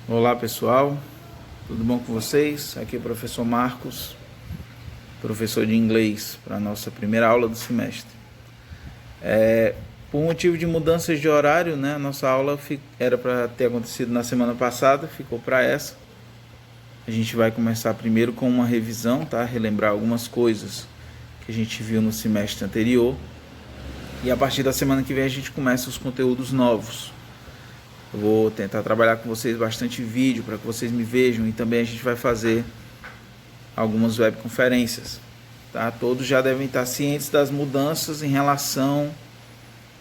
Olá pessoal, tudo bom com vocês? Aqui é o professor Marcos, professor de inglês para a nossa primeira aula do semestre. Por motivo de mudanças de horário, né, a nossa aula era para ter acontecido na semana passada, ficou para essa. A gente vai começar primeiro com uma revisão, tá? Relembrar algumas coisas que a gente viu no semestre anterior. E a partir da semana que vem a gente começa os conteúdos novos. Eu vou tentar trabalhar com vocês bastante vídeo para que vocês me vejam, e também a gente vai fazer algumas webconferências, tá? Todos já devem estar cientes das mudanças em relação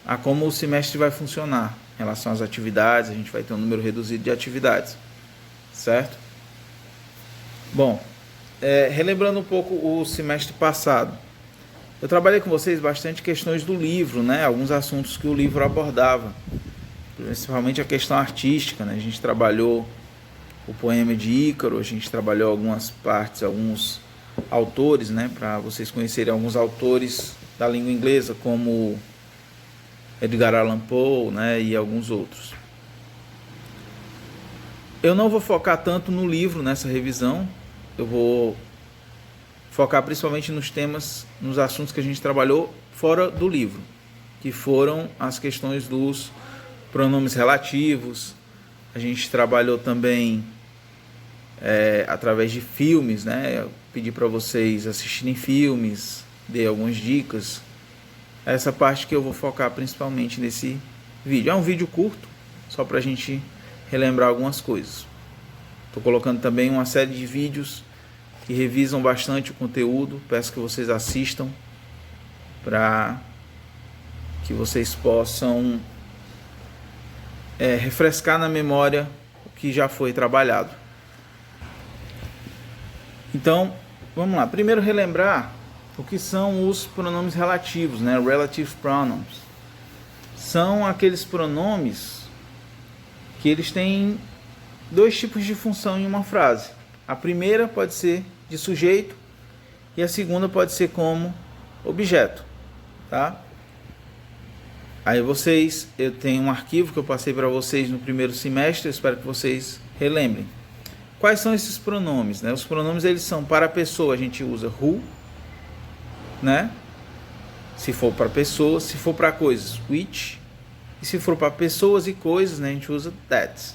a como o semestre vai funcionar. Em relação às atividades, a gente vai ter um número reduzido de atividades, certo? Bom, relembrando um pouco o semestre passado, eu trabalhei com vocês bastante questões do livro, né? Alguns assuntos que o livro abordava, principalmente a questão artística, né? A gente trabalhou o poema de Ícaro, a gente trabalhou algumas partes, alguns autores, né? Para vocês conhecerem alguns autores da língua inglesa, como Edgar Allan Poe, né? E alguns outros. Eu não vou focar tanto no livro nessa revisão, eu vou focar principalmente nos temas, nos assuntos que a gente trabalhou fora do livro, que foram as questões dos pronomes relativos. A gente trabalhou também através de filmes, né? Eu pedi para vocês assistirem filmes, dei algumas dicas. Essa parte que eu vou focar principalmente nesse vídeo. É um vídeo curto, só para a gente relembrar algumas coisas. Estou colocando também uma série de vídeos que revisam bastante o conteúdo. Peço que vocês assistam para que vocês possam refrescar na memória o que já foi trabalhado. Então, vamos lá. Primeiro relembrar o que são os pronomes relativos, né? Relative pronouns. São aqueles pronomes que eles têm dois tipos de função em uma frase. A primeira pode ser de sujeito e a segunda pode ser como objeto, tá? Aí eu tenho um arquivo que eu passei para vocês no primeiro semestre, eu espero que vocês relembrem. Quais são esses pronomes, né? Os pronomes, eles são para pessoa, a gente usa who, né? Se for para pessoa, se for para coisas, which, e se for para pessoas e coisas, né, a gente usa that.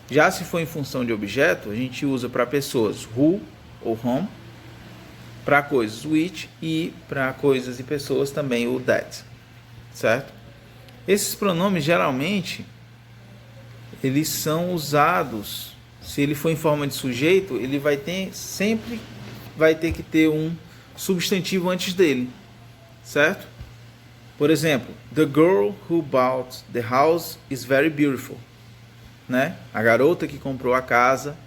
Já se for em função de objeto, a gente usa para pessoas who ou whom, para coisas which, e para coisas e pessoas também o that, certo? Esses pronomes, geralmente, eles são usados, se ele for em forma de sujeito, ele sempre vai ter que ter um substantivo antes dele, certo? Por exemplo, the girl who bought the house is very beautiful, né? A garota que comprou a casa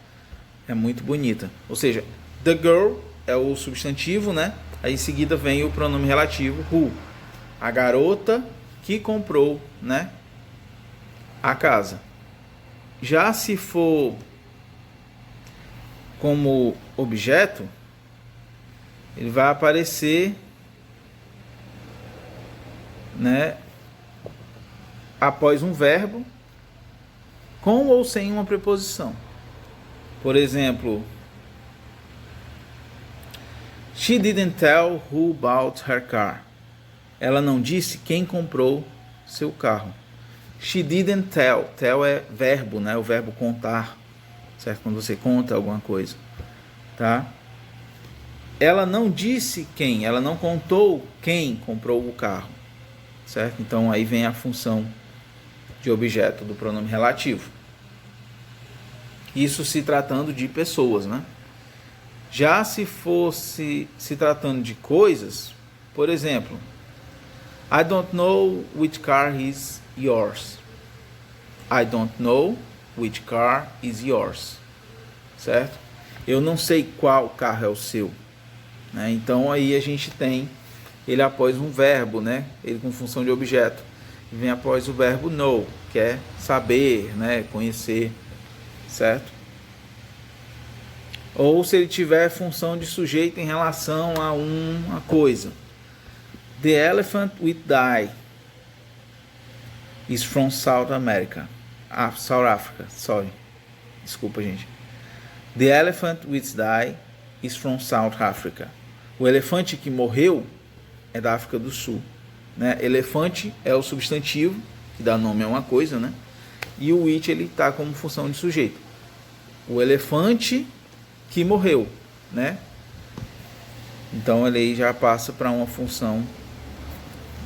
é muito bonita. Ou seja, the girl é o substantivo, né? Aí em seguida vem o pronome relativo who. A garota que comprou, né, a casa. Já se for como objeto, ele vai aparecer, né, após um verbo com ou sem uma preposição. Por exemplo, she didn't tell who bought her car. Ela não disse quem comprou seu carro. She didn't tell. Tell é verbo, né? O verbo contar, certo? Quando você conta alguma coisa, tá? Ela não disse quem. Ela não contou quem comprou o carro, certo? Então aí vem a função de objeto do pronome relativo. Isso se tratando de pessoas, né? Já se fosse se tratando de coisas, por exemplo, I don't know which car is yours. I don't know which car is yours. Certo? Eu não sei qual carro é o seu, né? Então aí a gente tem ele após um verbo, né? Ele com função de objeto. E vem após o verbo know, que é saber, né? Conhecer, certo? Ou se ele tiver função de sujeito em relação a uma coisa. The elephant with die is from South America. South Africa, sorry. Desculpa, gente. The elephant which died is from South Africa. O elefante que morreu é da África do Sul. Né? Elefante é o substantivo, que dá nome a uma coisa, né? E o which ele está como função de sujeito. O elefante que morreu, né? Então ele aí já passa para uma função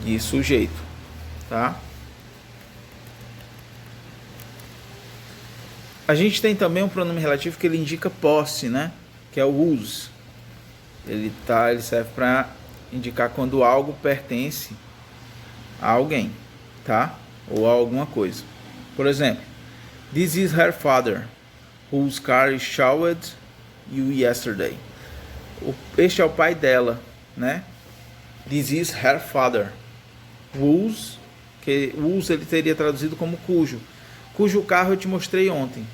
de sujeito, tá? A gente tem também um pronome relativo que ele indica posse, né? Que é o whose. Ele serve para indicar quando algo pertence a alguém, tá? Ou a alguma coisa. Por exemplo, this is her father, whose car showered you yesterday. Este é o pai dela, né? This is her father. Whose, que whose ele teria traduzido como cujo carro eu te mostrei ontem.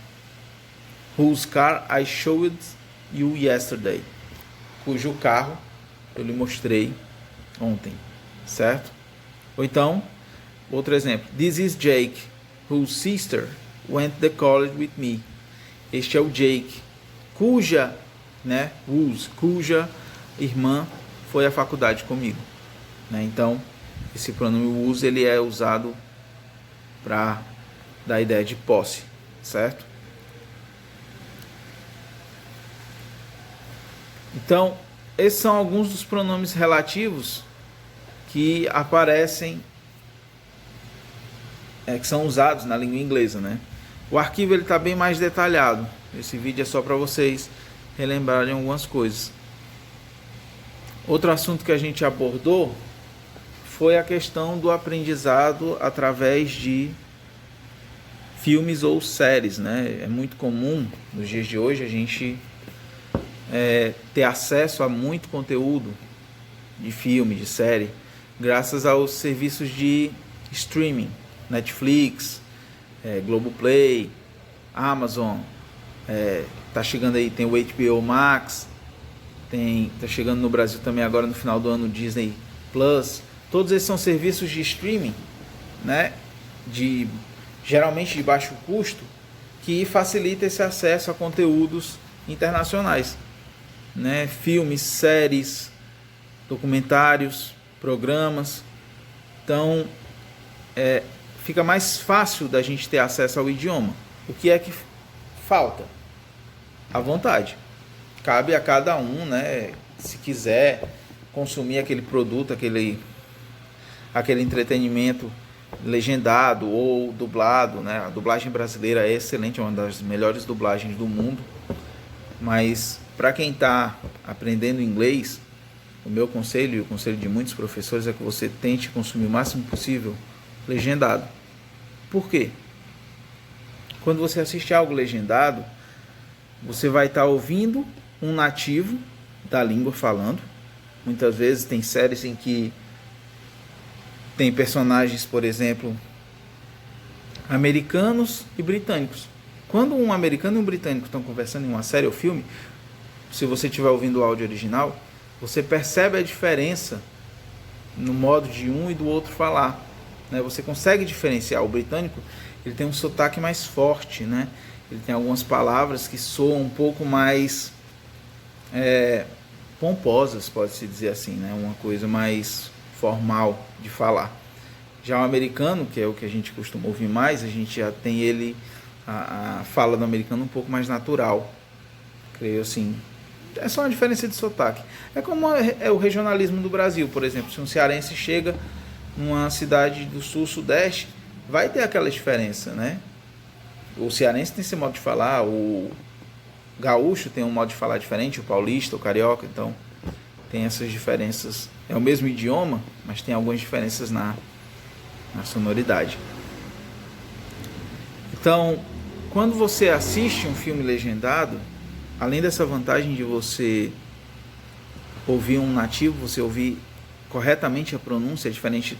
Whose car I showed you yesterday. Cujo carro eu lhe mostrei ontem, certo? Ou então, outro exemplo. This is Jake, whose sister went to college with me. Este é o Jake, cuja irmã foi à faculdade comigo. Né? Então, esse pronome whose ele é usado para dar a ideia de posse, certo? Então, esses são alguns dos pronomes relativos que aparecem, que são usados na língua inglesa, né? O arquivo está bem mais detalhado. Esse vídeo é só para vocês relembrarem algumas coisas. Outro assunto que a gente abordou foi a questão do aprendizado através de filmes ou séries, né? É muito comum nos dias de hoje a gente ter acesso a muito conteúdo de filme, de série, graças aos serviços de streaming, Netflix, Globoplay, Amazon, tá chegando aí, tem o HBO Max, tá chegando no Brasil também agora no final do ano Disney Plus. Todos esses são serviços de streaming, né, geralmente de baixo custo, que facilita esse acesso a conteúdos internacionais, né, filmes, séries, documentários, programas. Então fica mais fácil da gente ter acesso ao idioma. O que é que falta? A vontade. Cabe a cada um, né, se quiser consumir aquele produto, aquele entretenimento legendado ou dublado, né? A dublagem brasileira é excelente, é uma das melhores dublagens do mundo. Mas para quem está aprendendo inglês, o meu conselho e o conselho de muitos professores é que você tente consumir o máximo possível legendado. Por quê? Quando você assiste algo legendado, você vai estar ouvindo um nativo da língua falando. Muitas vezes tem séries em que tem personagens, por exemplo, americanos e britânicos. Quando um americano e um britânico estão conversando em uma série ou filme, se você estiver ouvindo o áudio original, você percebe a diferença no modo de um e do outro falar, né? Você consegue diferenciar. O britânico, ele tem um sotaque mais forte, né? Ele tem algumas palavras que soam um pouco mais pomposas, pode-se dizer assim, né? Uma coisa mais formal de falar. Já o americano, que é o que a gente costuma ouvir mais, a gente já tem ele, a fala do americano um pouco mais natural, creio assim. É só uma diferença de sotaque. É como é o regionalismo do Brasil, por exemplo. Se um cearense chega numa cidade do sul, sudeste, vai ter aquela diferença, né? O cearense tem esse modo de falar, o gaúcho tem um modo de falar diferente, o paulista, o carioca, então tem essas diferenças. É o mesmo idioma, mas tem algumas diferenças na sonoridade. Então, quando você assiste um filme legendado, além dessa vantagem de você ouvir um nativo, você ouvir corretamente a pronúncia, diferente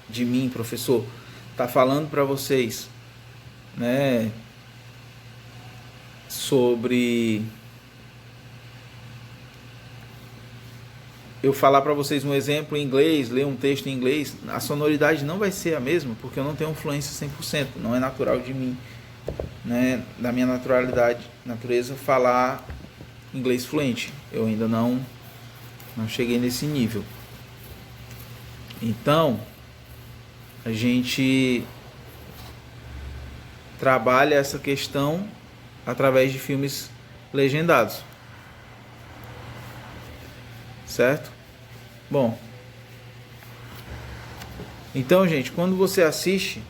de mim, professor, tá falando para vocês, né, sobre eu falar para vocês um exemplo em inglês, ler um texto em inglês, a sonoridade não vai ser a mesma, porque eu não tenho fluência 100%, não é natural de mim. né, da minha natureza, falar inglês fluente. Eu ainda não cheguei nesse nível. Então, a gente trabalha essa questão através de filmes legendados. Certo? Bom, então, gente, quando você assiste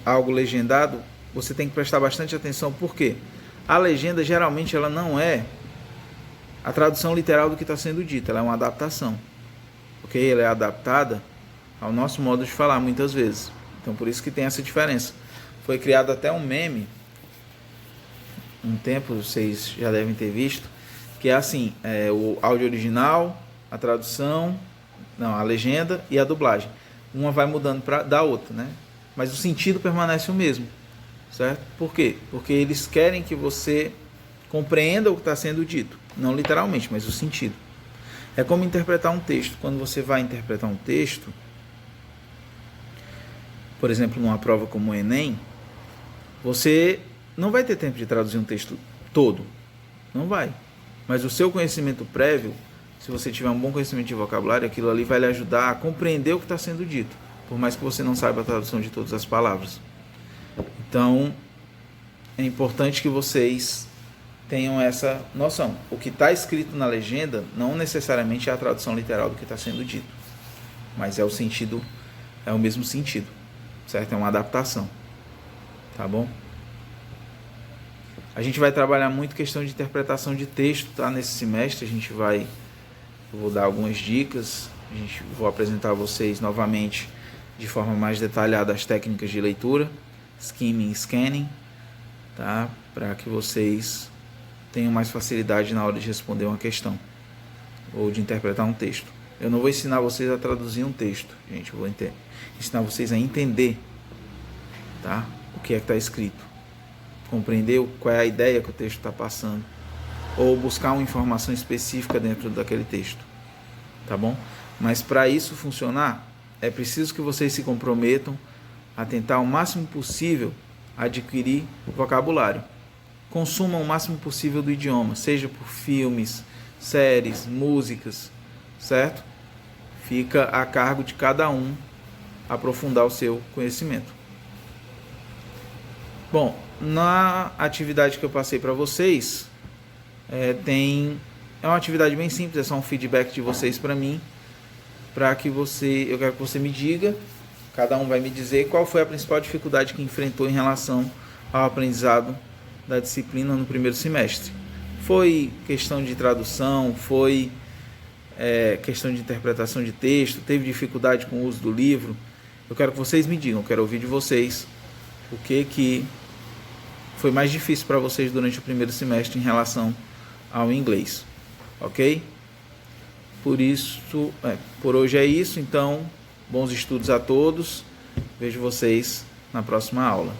algo legendado, você tem que prestar bastante atenção, porque a legenda geralmente ela não é a tradução literal do que está sendo dito, ela é uma adaptação, ok? Ela é adaptada ao nosso modo de falar muitas vezes, então por isso que tem essa diferença. Foi criado até um meme, um tempo, vocês já devem ter visto, que é assim, o áudio original, a tradução, a legenda e a dublagem. Uma vai mudando da outra, né? Mas o sentido permanece o mesmo, certo? Por quê? Porque eles querem que você compreenda o que está sendo dito, não literalmente, mas o sentido. É como interpretar um texto. Quando você vai interpretar um texto, por exemplo, numa prova como o Enem, você não vai ter tempo de traduzir um texto todo, não vai. Mas o seu conhecimento prévio, se você tiver um bom conhecimento de vocabulário, aquilo ali vai lhe ajudar a compreender o que está sendo dito, por mais que você não saiba a tradução de todas as palavras. Então, é importante que vocês tenham essa noção. O que está escrito na legenda não necessariamente é a tradução literal do que está sendo dito, mas é o sentido, é o mesmo sentido, certo? É uma adaptação, tá bom? A gente vai trabalhar muito questão de interpretação de texto, tá? Nesse semestre eu vou dar algumas dicas, vou apresentar a vocês novamente de forma mais detalhada as técnicas de leitura, skimming e scanning, tá? Para que vocês tenham mais facilidade na hora de responder uma questão ou de interpretar um texto. Eu não vou ensinar vocês a traduzir um texto, gente, eu vou ensinar vocês a entender, tá? O que é que está escrito, compreender qual é a ideia que o texto está passando, ou buscar uma informação específica dentro daquele texto, tá bom? Mas para isso funcionar, é preciso que vocês se comprometam a tentar o máximo possível adquirir vocabulário. Consumam o máximo possível do idioma, seja por filmes, séries, músicas, certo? Fica a cargo de cada um aprofundar o seu conhecimento. Bom, na atividade que eu passei para vocês, é uma atividade bem simples, é só um feedback de vocês para mim, eu quero que você me diga, cada um vai me dizer qual foi a principal dificuldade que enfrentou em relação ao aprendizado da disciplina no primeiro semestre. Foi questão de tradução, foi questão de interpretação de texto, teve dificuldade com o uso do livro? Eu quero que vocês me digam, eu quero ouvir de vocês o que foi mais difícil para vocês durante o primeiro semestre em relação ao inglês, ok? Por hoje é isso, então, bons estudos a todos, vejo vocês na próxima aula.